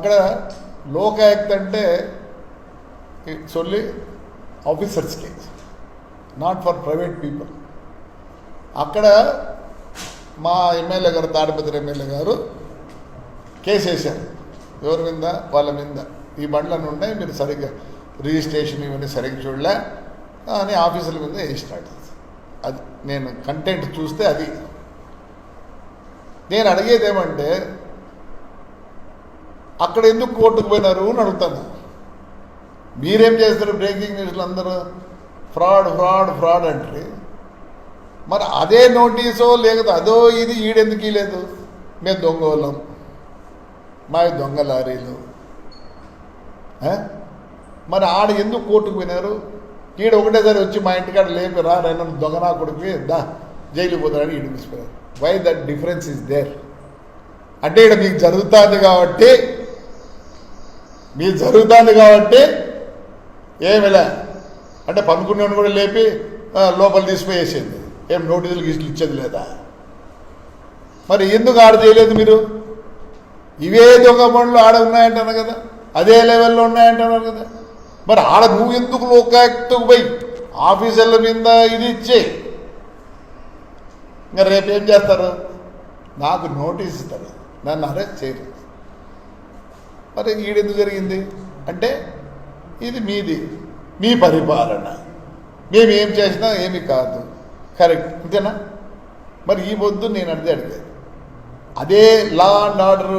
అక్కడ లోకాయుక్త అంటే it's only ఆఫీసర్స్కి, నాట్ ఫర్ ప్రైవేట్ పీపుల్. అక్కడ మా ఎమ్మెల్యే గారు, తాడిపత్రి ఎమ్మెల్యే గారు కేసు వేశారు. ఎవరి మీద? వాళ్ళ మీద. ఈ బండ్లను ఉన్నాయి, మీరు సరిగ్గా రిజిస్ట్రేషన్ ఇవన్నీ సరిగ్గా చూడలే అని ఆఫీసుల మీద వేసినాడు. అది నేను కంటెంట్ చూస్తే అది. నేను అడిగేది ఏమంటే, అక్కడ ఎందుకు కోర్టుకు పోయినారు అని అడుగుతాను. మీరేం చేస్తారు? బ్రేకింగ్ న్యూస్లు అందరూ ఫ్రాడ్ ఫ్రాడ్ ఫ్రాడ్ అంటే, మరి అదే నోటీసో లేకపోతే అదో ఇది ఈడెందుకు లేదు? మేము దొంగ వాళ్ళం, మావి దొంగ లారీలు. మరి ఆడ ఎందుకు కోర్టుకు పోయినారు? ఈడ ఒకటేసారి వచ్చి మా ఇంటికాడ లేపి రా నన్ను దొంగనా కొడుకు దా జైలు పోతారని ఈడు తీసుకున్నారు. Why that difference is there? అంటే ఇక్కడ మీకు జరుగుతుంది కాబట్టి ఏమిలా అంటే పనుకునేవాడిని కూడా లేపి లోపల తీసిపోయేసేది. ఏం నోటీసులు గీసులు ఇచ్చేది లేదా? మరి ఎందుకు ఆడ చేయలేదు మీరు? ఇవే దొంగ పనులు ఆడ ఉన్నాయంటున్నారు కదా, అదే లెవెల్లో ఉన్నాయంటున్నారు కదా. మరి ఆడ నువ్వు ఎందుకు లోకాయుక్తకు పోయి ఆఫీసర్ల మీద ఇది ఇచ్చే? ఇంకా రేపు ఏం చేస్తారు? నాకు నోటీస్ ఇస్తారు, నన్ను అరెస్ట్ చేయరు. మరి ఈడెందుకు జరిగింది అంటే, ఇది మీది, మీ పరిపాలన, మేము ఏం చేసినా ఏమి కాదు, కరెక్ట్, అంతేనా? మరి ఈ పొద్దు నేను అడిగాను, అదే లా అండ్ ఆర్డర్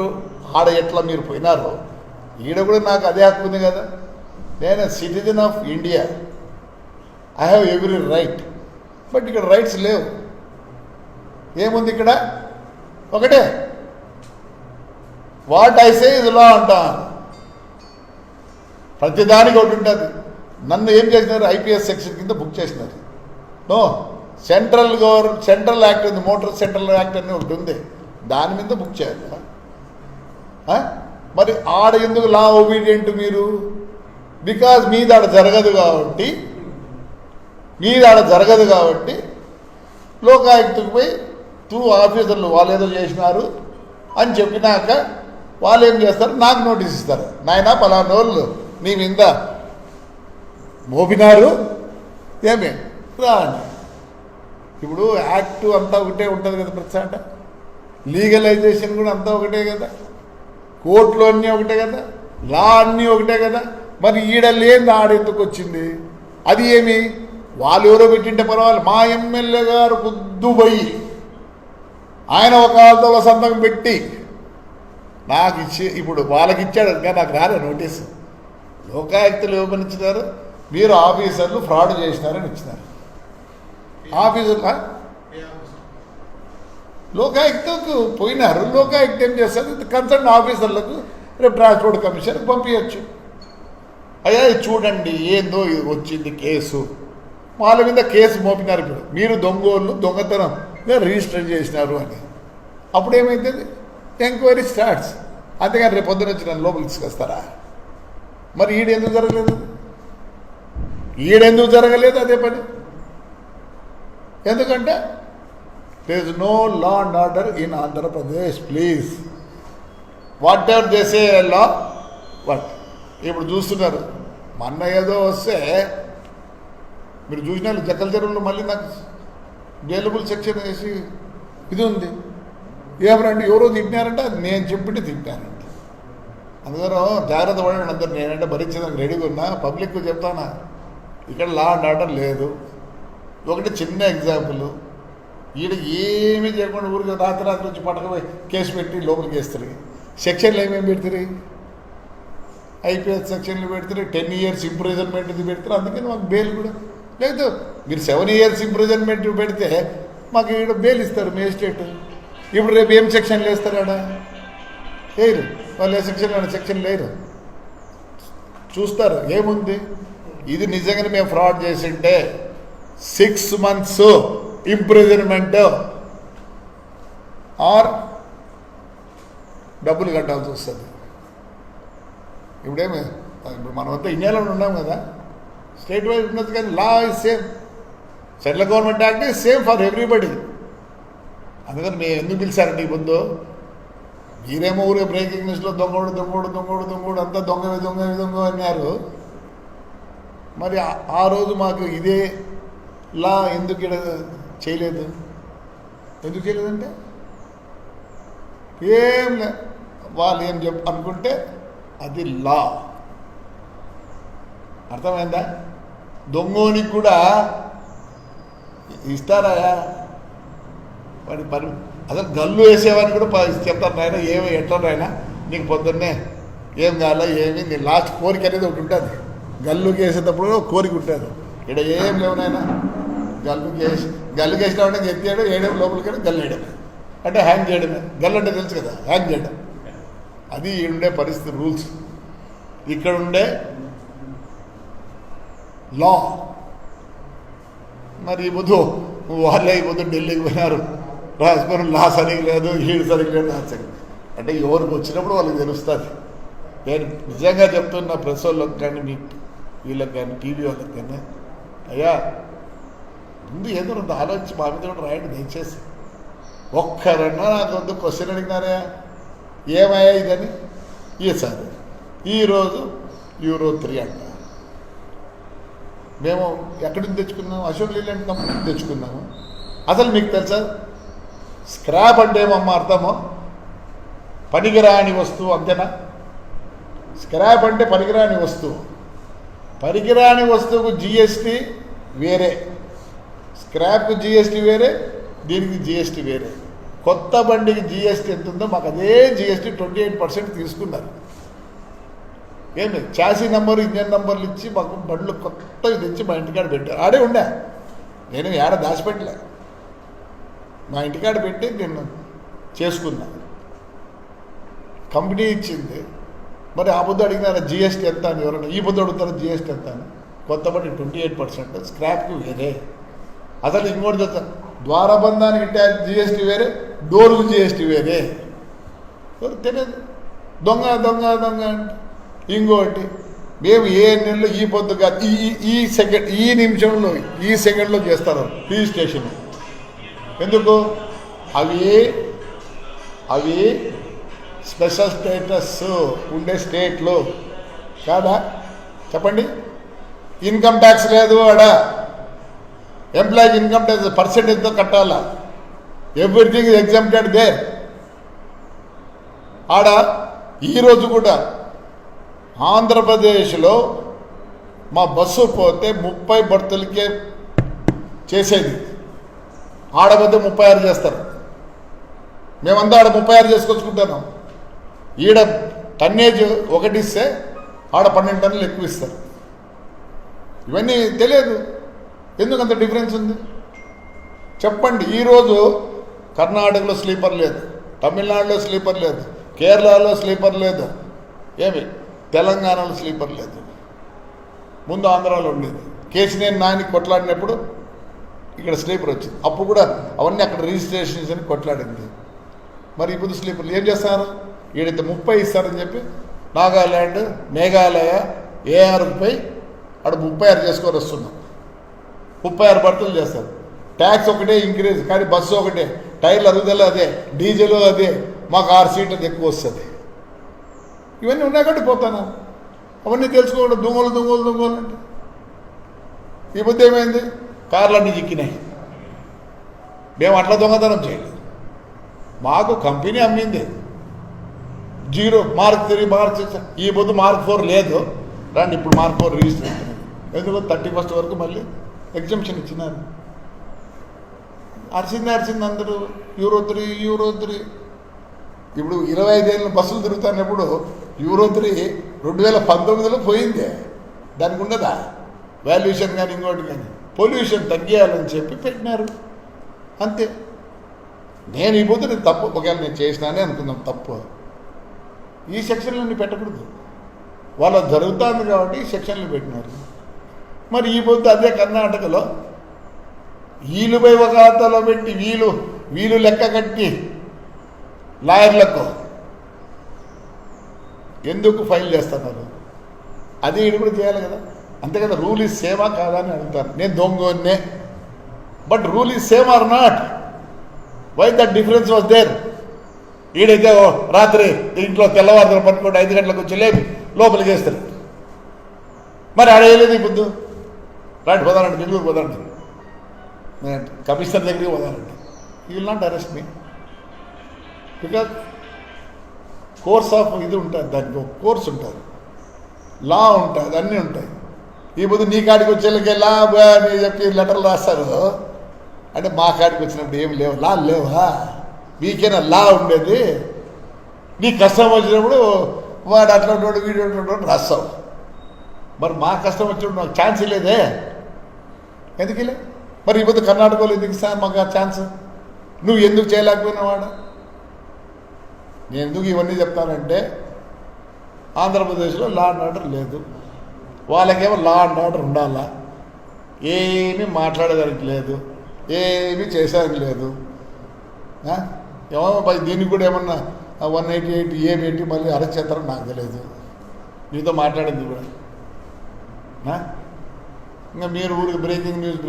ఆడ ఎట్లా మీరు పోయినారో ఈడ కూడా నాకు అదే హక్కు ఉంది కదా. నేను citizen of India, I have every right. But ఇక్కడ రైట్స్ లేవు. ఏముంది ఇక్కడ? ఒకటే, వాట్ ఐ సే ఇస్ లా అంటాను. ప్రతిదానికి ఒకటి ఉంటుంది. నన్ను ఏం చేసినారు? ఐపీఎస్ సెక్షన్ కింద బుక్ చేసినారు. నో, సెంట్రల్ యాక్ట్ ఉంది, మోటార్ సెంట్రల్ యాక్ట్ అని ఒకటి ఉంది, దాని మీద బుక్ చేయాలి. మరి ఆడ ఎందుకు లా ఒబీడియంట్ మీరు? బికాజ్ మీది ఆడ జరగదు కాబట్టి లోకాయుక్తకు పోయి త్రూ ఆఫీసర్లు వాళ్ళు ఏదో చేసినారు అని చెప్పినాక వాళ్ళు ఏం చేస్తారు? నాకు నోటీస్ ఇస్తారు, నాయన పలానా వాళ్ళు నీ మీద మోపినారు, ఏమే రా అని. ఇప్పుడు యాక్ట్ అంతా ఒకటే ఉంటుంది కదా, ప్రతి లీగలైజేషన్ కూడా అంతా ఒకటే కదా, కోర్టులు అన్నీ ఒకటే కదా, లా అన్నీ ఒకటే కదా. మరి ఈడ లేని ఆడెందుకు వచ్చింది? అది ఏమి? వాళ్ళు ఎవరో పెట్టింటే పర్వాలేదు. మా ఎమ్మెల్యే గారు పొద్దుపోయి ఆయన ఒక వాళ్ళతో సంతకం పెట్టి నాకు ఇచ్చి, ఇప్పుడు వాళ్ళకి ఇచ్చాడు ఇంకా నాకు రాలే నోటీసు. లోకాయుక్తలు ఇవ్వమనిచ్చినారు, మీరు ఆఫీసర్లు ఫ్రాడ్ చేసినారని ఇచ్చినారు. ఆఫీసర్లు లోకాయుక్తకు పోయినారు. లోకాయుక్త ఏం చేస్తారు? కన్సర్న్ ఆఫీసర్లకు రేపు ట్రాన్స్పోర్ట్ కమిషన్కి పంపించచ్చు. అయ్యా ఇది చూడండి ఏందో ఇది వచ్చింది కేసు, వాళ్ళ మీద కేసు మోపినారు. ఇప్పుడు మీరు దొంగోళ్ళు దొంగతనం రిజిస్టర్ చేసినారు అని. అప్పుడు ఏమైతుంది? Enquiry starts. అంతేగాని రేపు పొద్దున వచ్చి నన్ను లోపలికి తీసుకొస్తారా? మరి ఈడెందుకు జరగలేదు? అదే పని. ఎందుకంటే there is no law and order in Andhra Pradesh, please. Whatever they say law, what? ఇప్పుడు చూస్తున్నారు, మొన్న ఏదో వస్తే మీరు చూసినారు జక్కల చెరువులో మళ్ళీ నాకు జైలబుల్ సెక్షన్ వేసి ఇది ఉంది. ఏమరండి ఎవరో తిట్టినారంటే అది నేను చెప్పితే తిట్టానంట. అందుకని జాగ్రత్త పడండి అందరు. నేనంటే భరించడానికి రెడీగా ఉన్నా, పబ్లిక్కు చెప్తానా ఇక్కడ లా అండ్ ఆర్డర్ లేదు. ఒకటి చిన్న ఎగ్జాంపుల్, ఈడ ఏమీ చేయకుండా ఊరికి రాత్రి వచ్చి పట్టకపోయి కేసు పెట్టి లోపలికి వేస్తారు. సెక్షన్లు ఏమేమి పెడతారు? ఐపీఎస్ సెక్షన్లు పెడతారు, 10 years ఇంప్రిజన్మెంట్ ఇది పెడతారు. అందుకని మాకు బెయిల్ కూడా లేదు. మీరు 7 years ఇంప్రిజన్మెంట్ పెడితే మాకు ఇక్కడ బెయిల్ ఇస్తారు మేజిస్ట్రేట్. ఇప్పుడు రేపు ఏం సెక్షన్లు వేస్తారు? ఆడ లేరు వాళ్ళు. ఏ సెక్షన్ లేరు, చూస్తారు ఏముంది. ఇది నిజంగానే మేము ఫ్రాడ్ చేసింటే 6 months ఇంప్రిజన్మెంట్ ఆర్ డబ్బులు కట్టాల్సి వస్తుంది. ఇప్పుడు మనమంతా ఇండియాలో ఉన్నాం కదా, స్టేట్ వైజ్ ఉన్నది, కానీ law is same. Central government act is same for everybody. అందుకని మేము ఎందుకు పిలిచారండి ఈ ముందు? మీరేమో ఊరే బ్రేకింగ్ న్యూస్లో దొంగోడు దొంగోడు దొంగోడు దొంగోడు అంతా దొంగ దొంగ దొంగ అన్నారు. మరి ఆ రోజు మాకు ఇదే లా ఎందుకు ఇక్కడ చేయలేదు? ఎందుకు చేయలేదంటే ఏం లే, వాళ్ళు ఏం అనుకుంటే అది లా. అర్థమైందా? దొంగోనికి కూడా ఇస్తారా వాడి పని? అసలు గల్లు వేసేవాడిని కూడా చెప్తారు, నాయన ఏమి ఎట్లా నాయన నీకు పొద్దున్నే ఏం కావాలా ఏమి నీ లాస్ట్ కోరిక అనేది ఒకటి ఉంటుంది. గల్లుకి వేసేటప్పుడు కోరిక ఉంటుంది. ఇక్కడ ఏం లేవు నాయన, గల్లుకి వేసినామంటే ఎత్తాడు వేయడం లోపలికి గల్లు వేయడం అంటే హ్యాంగ్ చేయడమే. గల్లు అంటే తెలుసు కదా, హ్యాంగ్ చేయడం. అది ఉండే పరిస్థితి, రూల్స్ ఇక్కడ ఉండే లా. మరి ఈ పొద్దు వాళ్ళే ఈ పొద్దు ఢిల్లీకి పోయినారు, రాజభవన్ లా సరిగ్గా లేదు, ఈడు సరిగ్గా లేదు, నా సరిగ్గా అంటే ఎవరికి వచ్చినప్పుడు వాళ్ళకి తెలుస్తుంది. నేను నిజంగా చెప్తున్నా ప్రెస్ వాళ్ళకి కానీ మీ వీళ్ళకి కానీ టీవీ వాళ్ళకి కానీ, అయ్యా ముందు ఏదో రెండు ఆలోచించి మా మీద కూడా రాయండి దయచేసి. ఒక్కరన్నా నాకు వద్దు క్వశ్చన్ అడిగినారా ఏమయ్యా ఇదని? సార్ ఈరోజు Euro 3 అంట. మేము ఎక్కడి నుంచి తెచ్చుకున్నాము? అశోక్ లీలాండ్ కంపెనీ నుంచి తెచ్చుకున్నాము. అసలు మీకు తెలుసా స్క్రాప్ అంటే ఏమమ్మా అర్థమో? పనికిరాని వస్తువు, అంతేనా? స్క్రాప్ అంటే పనికిరాని వస్తువు. పనికిరాని వస్తువుకు GST వేరే, స్క్రాప్కు GST వేరే, దీనికి GST వేరే. కొత్త బండికి GST ఎంత ఉందో మాకు అదే GST 28% తీసుకున్నారు. ఏమి చాసీ నెంబరు ఇంజన్ నెంబర్లు ఇచ్చి మాకు బండ్లు కొత్తవి తెచ్చి మా ఇంటికాడ పెట్టారు. ఆడే ఉండే, నేను ఏడ దాచిపెట్టలే, మా ఇంటికాడ పెట్టి నేను చేసుకున్నా. కంపెనీ ఇచ్చింది. మరి ఆ పొద్దు అడిగినారా GST ఎంత అని? ఎవరన్నా ఈ పొద్దు అడుగుతారా GST ఎంత అని? కొత్త బండి 28%, స్క్రాప్కి వేరే. అసలు ఇంకోటి చెప్తాను, ద్వారబంధానికి GST వేరే, డోర్కు GST వేరే. తెలియదు. దొంగ దొంగ దొంగ అంటే ఇంకోటి మేము ఏ నెలలో ఈ పొద్దు కాదు ఈ నిమిషంలో ఈ సెకండ్లో చేస్తారు రిజిస్ట్రేషన్. ఎందుకు? అవి స్పెషల్ స్టేటస్ ఉండే స్టేట్లో కాదా? చెప్పండి. ఇన్కమ్ ట్యాక్స్ లేదు ఆడ, ఎంప్లాయీకి ఇన్కమ్ ట్యాక్స్ పర్సెంటేజ్తో కట్టాలా, ఎవ్రీథింగ్ ఇస్ ఎగ్జామ్టెడ్ దేర్. ఆడ ఈరోజు కూడా ఆంధ్రప్రదేశ్లో మా బస్సు పోతే 30 బర్తులకే చేసేది, ఆడపోతే 36 చేస్తారు. మేమంతా ఆడ 36 చేసుకొచ్చుకుంటున్నాం. ఈడ టన్నేజ్ ఒకటి ఇస్తే ఆడ 12 టన్నులు ఎక్కువ ఇస్తారు. ఇవన్నీ తెలియదు. ఎందుకు అంత డిఫరెన్స్ ఉంది చెప్పండి. ఈరోజు కర్ణాటకలో స్లీపర్ లేదు, తమిళనాడులో స్లీపర్ లేదు, కేరళలో స్లీపర్ లేదు, ఏమి తెలంగాణలో స్లీపర్ లేదు. ముందు ఆంధ్రాలో ఉండేది. కేసీనేని నాని కొట్లాడినప్పుడు ఇక్కడ స్లీపర్ వచ్చింది. అప్పుడు కూడా అవన్నీ అక్కడ రిజిస్ట్రేషన్స్ అని కొట్లాడింది. మరి ఇప్పుడు స్లీపర్లు ఏం చేస్తారు? ఈడైతే 30 ఇస్తారని చెప్పి నాగాల్యాండ్, మేఘాలయ, ARపై అక్కడ 36 చేసుకొని వస్తున్నాం. 36 బర్తులు చేస్తారు. ట్యాక్స్ ఒకటే ఇంక్రీజ్, కానీ బస్సు ఒకటే, టైర్లు అరుగుదల అదే, డీజిల్ అదే, మాకు 6 సీట్లు ఎక్కువ వస్తుంది. ఇవన్నీ ఉన్నాయి కాబట్టి పోతాను. అవన్నీ తెలుసుకోవడం దొంగలు దొంగలు దొంగలు అంటే ఈ బుద్ధి ఏమైంది? కార్లన్నీ చిక్కినాయి. మేము అట్లా దొంగతనం చేయలేదు. మాకు కంపెనీ అమ్మింది 0 మార్క్ 3 మార్క్స్. ఈ బుద్ధి మార్క్ 4 లేదు. రండి ఇప్పుడు మార్క్ 4 రిజిస్టర్ అవుతున్నాయి. ఎందుకు 31st వరకు మళ్ళీ ఎగ్జామ్షన్ ఇచ్చినారు. అరిచింది అందరూ Euro 3. ఇప్పుడు 25 ఏళ్ళ బస్సులు తిరుగుతున్నప్పుడు Euro 3 2019లో పోయిందే. దానికి ఉండదా వాల్యుయేషన్ కానీ ఇంకోటి కానీ? పొల్యూషన్ తగ్గియాలని చెప్పి పెట్టినారు, అంతే. నేను ఈ పొద్దు నేను తప్పు, ఒకవేళ నేను చేసినానే అనుకుందాం తప్పు, ఈ సెక్షన్లన్నీ పెట్టకూడదు. వాళ్ళ జరుగుతుంది కాబట్టి ఈ సెక్షన్లు పెట్టినారు. మరి ఈ పొద్దు అదే కర్ణాటకలో వీలుపై ఒక ఖాతాలో పెట్టి వీలు లెక్క కట్టి లాయర్లకు ఎందుకు ఫైల్ చేస్తున్నారు? అది ఇది కూడా చేయాలి కదా, అంతే కదా. రూల్ ఈజ్ సేమా కాదా అని అడుగుతాను. నేను దొంగనే, but rule is same or not? Why that difference was there? ఈడైతే రాత్రి ఇంట్లో తెల్లవారులు పట్టుకుంటే 5 గంటలకు వచ్చి లేపి లోపలికి వేస్తారు. మరి ఆడేయలేదు ఈ బుద్ధు. రైట్ పోదానండి, బెంగళూరు పోదానండి, నేను కమిషనర్ దగ్గరికి పోదానండి. You will not arrest me because course of ఇది ఉంటుంది, దానికి ఒక కోర్స్ ఉంటుంది, లా ఉంటుంది, అన్నీ ఉంటాయి. ఈ బుద్ధి నీ కాడికి వచ్చేళ్ళకి లా అని చెప్పి లెటర్లు రాస్తారు. అంటే మా కాడికి వచ్చినప్పుడు ఏం లేవు, లా లేవా? మీకైనా లా ఉండేది. నీ కష్టం వచ్చినప్పుడు వాడు అట్లా ఉంటాడు, వీడు ఉంటాడు రాస్తావు. మరి మా కష్టం వచ్చినప్పుడు నాకు ఛాన్స్ లేదే, ఎందుకు లే? మరి ఈ పొద్దు కర్ణాటకలో ఎందుకు ఇస్తాను మాకు ఆ ఛాన్స్? నువ్వు ఎందుకు చేయలేకపోయినావాడు? నేను ఎందుకు ఇవన్నీ చెప్తానంటే ఆంధ్రప్రదేశ్లో లా అండ్ ఆర్డర్ లేదు. వాళ్ళకేమో లా అండ్ ఆర్డర్ ఉండాలా, ఏమీ మాట్లాడేదానికి లేదు, ఏమీ చేసేదానికి లేదు. ఏమో దీనికి కూడా ఏమన్నా 188 ఏం పెట్టి మళ్ళీ అరెస్ట్ చేస్తారని నాకు తెలియదు. మీతో మాట్లాడింది కూడా ఇంకా మీరు ఊరికి బ్రేకింగ్ న్యూస్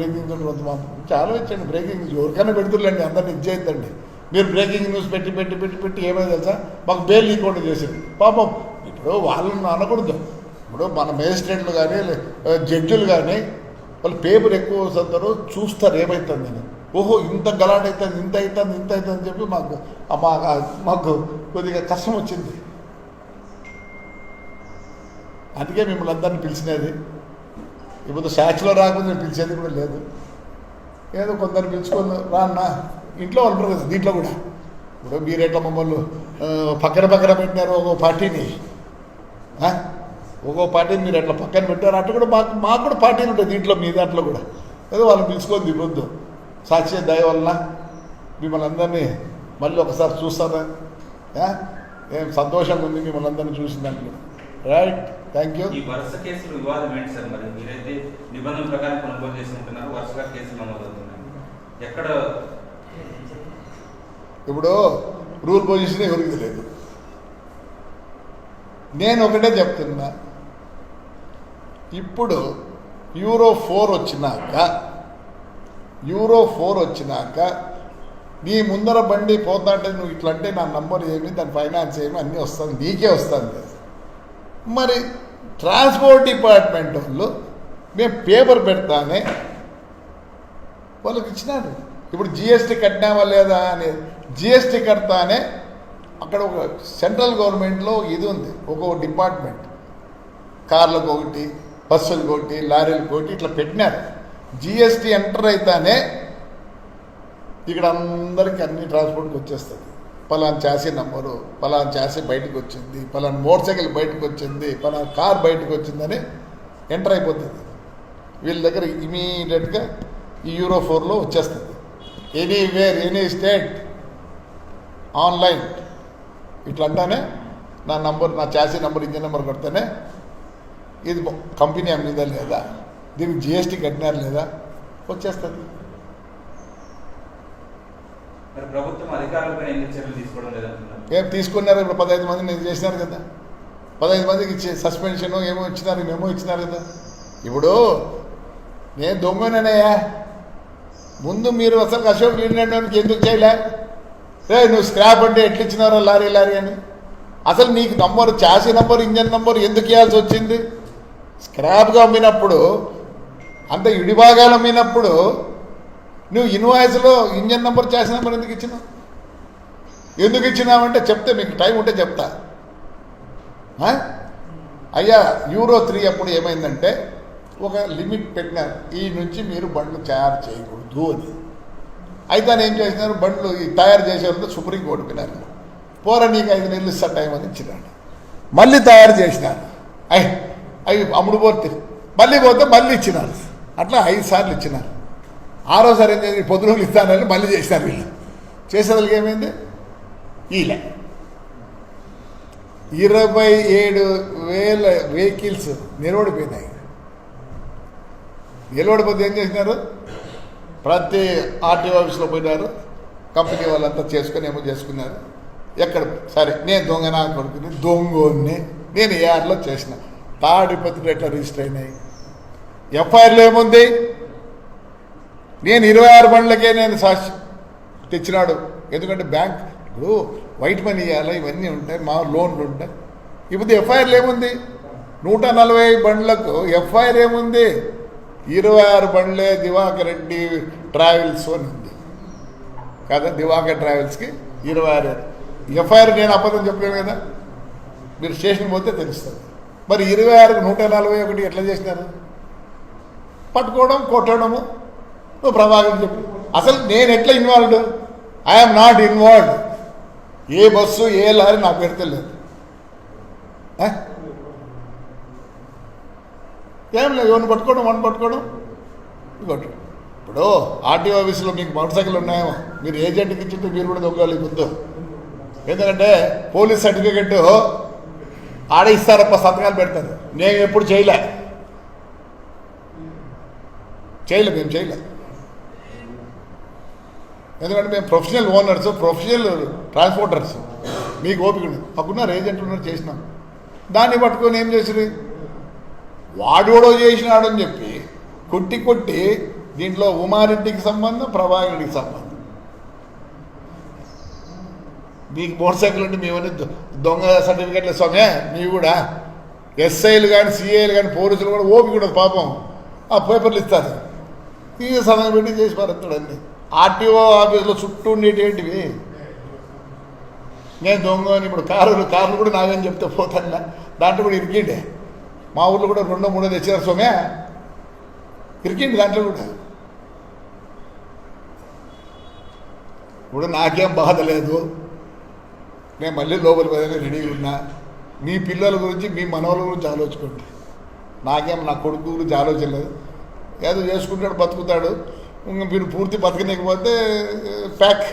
కొంత ఆలోచించండి. బ్రేకింగ్ న్యూస్ ఎవరికైనా పెడుతుర్లేండి, అందరిని ఇచ్చేద్దండి. మీరు బ్రేకింగ్ న్యూస్ పెట్టి ఏమైనా తెలుసా, మాకు బెయిల్ లీకుండా చేసింది. పాపం ఇప్పుడు వాళ్ళని అనకూడదు. ఇప్పుడు మన మేజిస్ట్రేట్లు కానీ జడ్జిలు కానీ వాళ్ళు పేపర్ ఎక్కువ చదువుతారు, చూస్తారు ఏమవుతుందని. ఓహో ఇంత గలాట్ అవుతుంది, ఇంత అవుతుంది అని చెప్పి మాకు కొద్దిగా కష్టం వచ్చింది. అందుకే మిమ్మల్ని అందరినీ పిలిచినది. ఇప్పుడు సాక్షిలో రాకుండా పిలిచేది కూడా లేదు. ఏదో కొందరు పిలుచుకొని రాన్న ఇంట్లో ఉంటారు కదా. దీంట్లో కూడా ఇప్పుడు మీరు ఎట్లా మమ్మల్ని పక్కన పెట్టినారు ఒక్కో పార్టీని, మీరు ఎట్లా పక్కన పెట్టారు, అట్లా కూడా మాకు కూడా పార్టీలు ఉంటాయి దీంట్లో. మీ దాంట్లో కూడా ఏదో వాళ్ళని పిలుచుకొని దిగొద్దు. సాక్షి దయ వలన మిమ్మల్ని అందరినీ మళ్ళీ ఒకసారి చూస్తారా? ఏం సంతోషంగా ఉంది మిమ్మల్ని అందరినీ చూసిన దాంట్లో. Right, thank you. ఈ వరుస కేసులు వివాదం ఏంటి సార్? మరి మీరైతే నిబంధనల ప్రకారం కొనుగోలు చేసుకుంటున్నారు, వరుసగా కేసులు నమోదవుతున్నాయి. ఎక్కడ ఇప్పుడు రూల్ పొజిషన్ ఎవరికి తెలియదు. నేను ఒకటే చెప్తున్నా, ఇప్పుడు యూరో 4 వచ్చినాక నీ ముందర బండి పోతా అంటే నువ్వు ఇట్లా అంటే నా నంబర్ ఏమి, దాని ఫైనాన్స్ ఏమి అన్నీ వస్తుంది, నీకే వస్తుంది. మరి ట్రాన్స్పోర్ట్ డిపార్ట్మెంట్ వాళ్ళు మేము పేపర్ పెడతానే వాళ్ళకి ఇచ్చినారు. ఇప్పుడు జిఎస్టీ కట్టినావా లేదా అని, జిఎస్టీ కడతానే అక్కడ ఒక సెంట్రల్ గవర్నమెంట్లో ఇది ఉంది, ఒక డిపార్ట్మెంట్, కార్లకు ఒకటి, బస్సులకు ఒకటి, లారీలకు ఒకటి ఇట్లా పెట్టినారు. జిఎస్టీ ఎంటర్ అయితేనే ఇక్కడ అందరికీ అన్ని ట్రాన్స్పోర్ట్కి వచ్చేస్తుంది. పలానా చాసీ నంబరు, పలానా చాసీ బయటకు వచ్చింది, పలానా మోటార్ సైకిల్ బయటకు వచ్చింది, పలానా కార్ బయటకు వచ్చిందని ఎంటర్ అయిపోతుంది. వీళ్ళ దగ్గర ఇమీడియట్గా ఈ యూరో 4లో వచ్చేస్తుంది. ఎనీవేర్, ఎనీ స్టేట్, ఆన్లైన్ ఇట్లా అంటానే నా నంబర్, నా చాసీ నంబర్, ఇంజిన్ నెంబర్ కొడితేనే ఇది కంపెనీ అమ్మిందా లేదా, దీనికి జిఎస్టీ కట్టినారు లేదా వచ్చేస్తుంది. ప్రభుత్వం అధికారులపై ఎందుకు చర్యలు తీసుకోవడం లేదంటున్నారు? ఏం తీసుకున్నారు? ఇప్పుడు 15 మంది నేను చేసినారు కదా, 15 మందికి సస్పెన్షన్ ఏమో ఇచ్చినారు, మేమో ఇచ్చినారు కదా. ఇప్పుడు నేను దొంగనయ్యా, ముందు మీరు అసలు అశోక్ లీలాండ్కి ఎందుకు చేయలే? నువ్వు స్క్రాప్ అంటే ఎట్లా ఇచ్చినారో లారీ అని. అసలు నీకు number, chassis number, engine number ఎందుకు ఇవ్వాల్సి వచ్చింది? స్క్రాప్గా అమ్మినప్పుడు, అంత ఇడిభాగాలు అమ్మినప్పుడు నువ్వు ఇన్వాయిస్లో ఇంజన్ నెంబర్, చాసీ నెంబర్ ఎందుకు ఇచ్చినావంటే చెప్తే మీకు టైం ఉంటే చెప్తా. అయ్యా యూరో 3 అప్పుడు ఏమైందంటే ఒక లిమిట్ పెట్టినారు, ఈ నుంచి మీరు బండ్లు తయారు చేయకూడదు అని. అయితే ఏం చేసినారు, బండ్లు తయారు చేసేవాళ్ళతో సుప్రీంకోర్టు పోయినారు. పోరా నీకు 5 నెలలు ఇస్తా టైం అని ఇచ్చినాడు. మళ్ళీ తయారు చేసినారు, అవి అమ్ముడు పోతే మళ్ళీ మళ్ళీ ఇచ్చినారు. అట్లా 5 సార్లు ఇచ్చినారు. 6వసారి ఏం చేసి పొద్దున ఇస్తానని మళ్ళీ చేసినారు. వీళ్ళు చేసేవాళ్ళకి ఏమైంది, ఈలే 27,000 వెహికల్స్ నిలబడిపోయినాయి. నిలబడిపోతే ఏం చేసినారు, ప్రతి ఆర్టీఓ ఆఫీస్లో పోయినారు, కంపెనీ వాళ్ళంతా చేసుకుని ఏమో చేసుకున్నారు. ఎక్కడ సరే నేను దొంగనా కొడుకుని దొంగని నేను ఏఆర్లో చేసిన, తాడిపత్రులు ఎట్లా రిజిస్టర్ అయినాయి, ఎఫ్ఐఆర్లో ఏముంది, నేను 26 బండ్లకే నేను సాక్షి తెచ్చినాడు. ఎందుకంటే బ్యాంక్ ఇప్పుడు వైట్ మనీ ఇవ్వాలి, ఇవన్నీ ఉంటాయి, మా లోన్లు ఉంటాయి. ఇప్పుడు ఎఫ్ఐఆర్లు ఏముంది? 140 బండ్లకు ఎఫ్ఐఆర్ ఏముంది? 26 బండ్లే దివాకర్ రెడ్డి ట్రావెల్స్ అని ఉంది కదా, దివాకర్ ట్రావెల్స్కి 26 ఎఫ్ఐఆర్. నేను అబద్ధం చెప్పలేను కదా, మీరు స్టేషన్ పోతే తెలుస్తుంది. మరి 26కు 141 ఎట్లా చేసినారు? పట్టుకోవడం, కొట్టడము. నువ్వు ప్రభాకర్ చెప్పు, అసలు నేను ఎట్లా involved? I'm not involved. A bus A lorry నాకు పెడతలేదు. ఏం లేదు, ఎవరిని పట్టుకోవడం, వన్ పట్టుకోవడం, కొట్టడం. ఇప్పుడు ఆర్టీఓ ఆఫీసులో మీకు మోటార్ సైకిల్ ఉన్నాయేమో, మీరు ఏజెంట్కి ఇచ్చింటే మీరు కూడా దొంగలి ముందు. ఎందుకంటే పోలీస్ సర్టిఫికెట్ ఆడ ఇస్తారప్ప, సంతకాలు పెడతారు. నేను ఎప్పుడు చేయలే, మేము చేయలే. ఎందుకంటే మేము ప్రొఫెషనల్ ఓనర్స్, ప్రొఫెషనల్ ట్రాన్స్పోర్టర్స్. మీకు ఓపిక ఉండదు, మాకున్నారు ఏజెంట్లు ఉన్నారు, చేసినాం. దాన్ని పట్టుకొని ఏం చేసిరు? వాడోడో చేసినాడని చెప్పి కొట్టి దీంట్లో ఉమారెడ్డికి సంబంధం, ప్రభాకరెడ్డికి సంబంధం. మీకు మోటార్ సైకిల్ ఉంటే మేమని దొంగ సర్టిఫికెట్లు ఇస్తామే. మీరు కూడా ఎస్ఐలు కానీ, సిఐలు కానీ, పోలీసులు కూడా ఓపిక ఉండదు పాపం. ఆ పేపర్లు ఇస్తారు, తీసి సమయం పెట్టి చేసి పారేస్తాడు అన్నీ. ఆర్టీఓ ఆఫీసులో చుట్టూ ఉండేటివి. నేను దొంగ అని ఇప్పుడు కార్లు కూడా నాగని చెప్తే పోతాను, దాంట్లో కూడా ఇరికిండే. మా ఊళ్ళో కూడా 2-3 తెచ్చారు సోమే, ఇరికిండి దాంట్లో కూడా. ఇప్పుడు నాకేం బాధ లేదు, నేను మళ్ళీ లోపలికి పోయేది రెడీగా ఉన్నా. మీ పిల్లల గురించి, మీ మనవల గురించి ఆలోచుకోండి. నాకేం నా కొడుకు గురించి ఆలోచన లేదు. ఏదో చేసుకుంటాడు, బతుకుతాడు. ఇంకా మీరు పూర్తి బతకలేకపోతే ప్యాక్,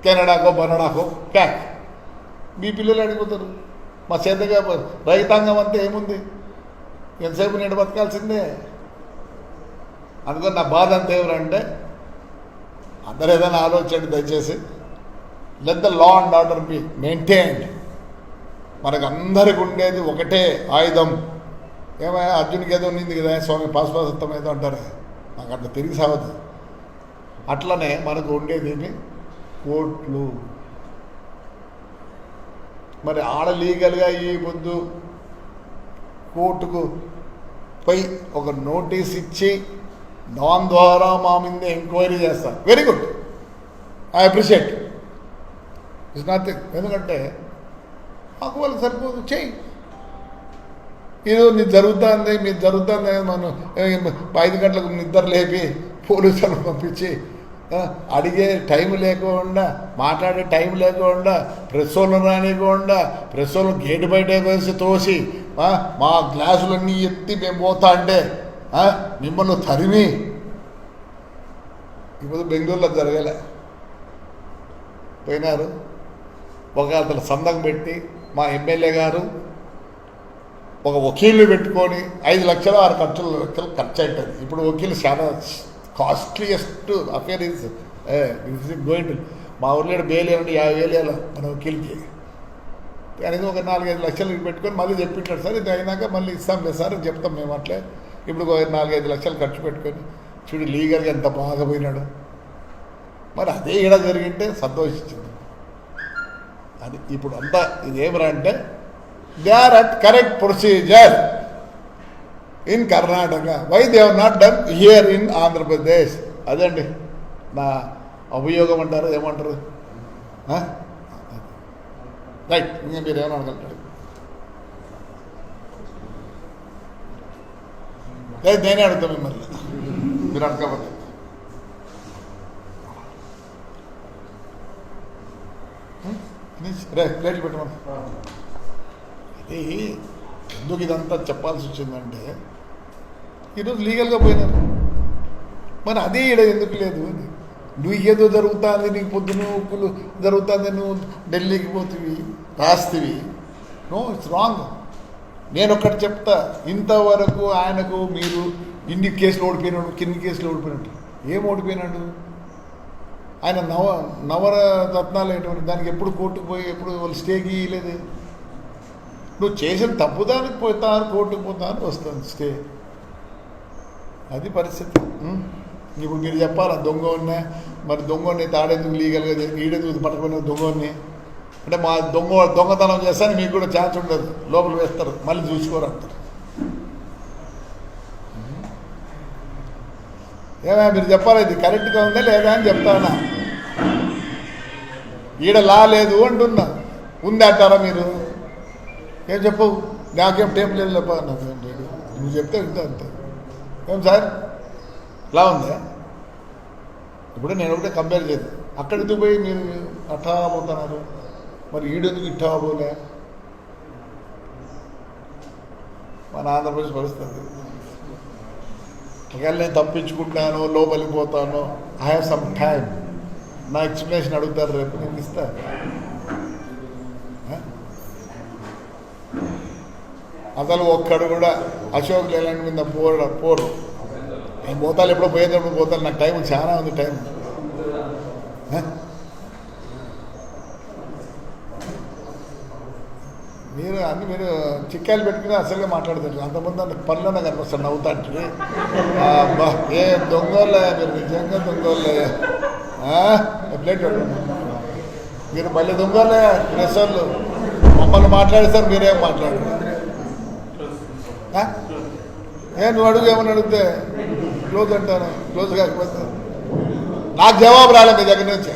కెనడాకో బనడాకో ప్యాక్. మీ పిల్లలు అడిగిపోతారు. మా చేతగా రైతాంగం అంతా ఏముంది, ఎంతసేపు నేను బతకాల్సిందే. అందుకని నా బాధ అంతా ఎవరంటే, అందరూ ఏదైనా ఆలోచించండి దయచేసి. Let the law and order B maintained. మనకు అందరికి ఉండేది ఒకటే ఆయుధం. ఏమయ్యా అర్జునికి ఏదో ఉన్నింది కదా, స్వామి పాశుపతం ఏదో అంటారు, నాకు అట్లా తిరిగి సాగదు. అట్లనే మనకు ఉండేది ఏమి? కోర్టులు. మరి ఆడ లీగల్గా ఈ పొద్దు కోర్టుకు పోయి ఒక నోటీస్ ఇచ్చి దాని ద్వారా మా మీద ఎంక్వైరీ చేస్తారు. Very good, I appreciate. It's nothing. ఎందుకంటే మాకు వాళ్ళు సరిపోదు, చెయ్యి. ఏదో నీకు జరుగుతుంది, మీరు జరుగుతుంది, మనం 5 గంటలకు నిద్ర లేపి పోలీసులను పంపించి అడిగే టైం లేకుండా, మాట్లాడే టైం లేకుండా, ప్రెస్ వాళ్ళు రానికుండా, ప్రెస్ వాళ్ళు గేటు బయట వేసి తోసి మా గ్లాసులన్నీ ఎత్తి మేము పోతా అంటే మిమ్మల్ని తరిమి. ఇప్పుడు బెంగళూరులో జరగలే, పోయినారు. ఒక అతను సంతకం పెట్టి మా ఎమ్మెల్యే గారు ఒక వకీల్ని పెట్టుకొని 5 లక్షలు 6 లక్షలు ఖర్చు అవుతుంది. ఇప్పుడు వకీలు చాలా కాస్ట్లీయెస్ట్ అఫేర్ ఇస్ గోయింగ్. మా ఊర్లో బెయిల్ ఏమంటే 50,000 మన వకీల్కి. అనేది ఒక 4-5 లక్షలు పెట్టుకొని మళ్ళీ చెప్పింటాడు, సార్ ఇది అయినాక మళ్ళీ ఇస్తాం లేదు సార్ అని చెప్తాం మేము. అట్లే ఇప్పుడు 4-5 లక్షలు ఖర్చు పెట్టుకొని చూడు లీగల్గా ఎంత బాగా పోయినాడు. మరి అదే ఈడ జరిగింటే సంతోషించింది. అది ఇప్పుడు అంతా ఇదేమరా అంటే they are at correct procedure in Karnataka, why they have not done here in Andhra Pradesh. అదండి నా అభియోగం అంటారు, ఏమంటారు. రైట్, ఇంకా మీరు ఏమైనా అడగలుగుతారు? లేదు నేనే అడుగుతాను మిమ్మల్ని, మీరు అడగకపోతే. ప్లేట్లు పెట్టమని. అది ఎందుకు ఇదంతా చెప్పాల్సి వచ్చిందంటే ఈరోజు లీగల్గా పోయినారు, మరి అదే ఈడ ఎందుకు లేదు అని. నువ్వు ఏదో జరుగుతుంది, నీకు పొద్దున ఉప్పులు జరుగుతుంది, నువ్వు ఢిల్లీకి పోతివి రాస్తివి. No, it's wrong. నేను ఒకటి చెప్తా, ఇంతవరకు ఆయనకు మీరు ఇన్ని కేసులు ఓడిపోయినాడు, కిన్ని కేసులు ఓడిపోయినట్టు. ఏం ఓడిపోయినాడు? ఆయన నవరత్నాలు ఏంటంటే దానికి ఎప్పుడు కోర్టుకు పోయి ఎప్పుడు వాళ్ళు స్టేకి ఇవ్వలేదు. నువ్వు చేసిన తప్పుదానికి పోతాను, కోర్టుకు పోతాను, వస్తుంది స్టే. అది పరిస్థితి. ఇప్పుడు మీరు చెప్పాలా దొంగ ఉన్నా మరి దొంగని తాడేందుకు లీగల్గా ఈడెందుకు పట్టుకునే దొంగని అంటే మా దొంగతనం చేస్తాను మీకు కూడా ఛాన్స్ ఉండదు, లోపల వేస్తారు, మళ్ళీ చూసుకోరు అంటారు. ఏమైనా మీరు చెప్పాలి ఇది కరెక్ట్గా ఉందా లేదా అని చెప్తానా. ఈడ లా లేదు అంటున్నా, ఉంది అంటారా మీరు? ఏం చెప్పవు, నాకేం టైం లేదు లేప, నాకేం లేదు, నువ్వు చెప్తే ఇంత అంతే. ఏం సార్ లా ఉందా? ఇప్పుడు నేను ఒకటే కంపేర్ చేయదు, అక్కడికి పోయి మీరు అట్టా పోతున్నారు, మరి ఈడెందుకు ఇట్టా పోలే? మన ఆంధ్రప్రదేశ్ పరిస్థితి. ఒకవేళ నేను తప్పించుకుంటాను, లోపలికి పోతాను, ఐ హ్యావ్ సమ్ టైం, నా ఎక్స్ప్లెనేషన్ అడుగుతారు, రేపు నేను ఇస్తాను. అసలు ఒక్కడు కూడా అశోక్ లేలాండ్ మీద పోరు. నేను పోతాను, ఎప్పుడో పోయేటప్పుడు పోతాను, నాకు టైం చాలా ఉంది, టైం. మీరు చిక్కాలు పెట్టుకుని అసలుగా మాట్లాడతారు. అంతమంది అంత పనులన్నా కనిపిస్తాను, నవ్వుతా అంటే అబ్బా ఏ దొంగోళ్ళ మీరు, నిజంగా దొంగోళ్ళ ప్లేట్ మీరు మళ్ళీ దొంగోళ్ళ డ్రెస్సర్లు మమ్మల్ని మాట్లాడేస్తారు, మీరేం మాట్లాడరు. నువ్వు అడుగు, ఏమని అడిగితే క్లోజ్ అంటాను, క్లోజ్ కాకపోతే నాకు జవాబు రాలే మీ దగ్గర నుంచి.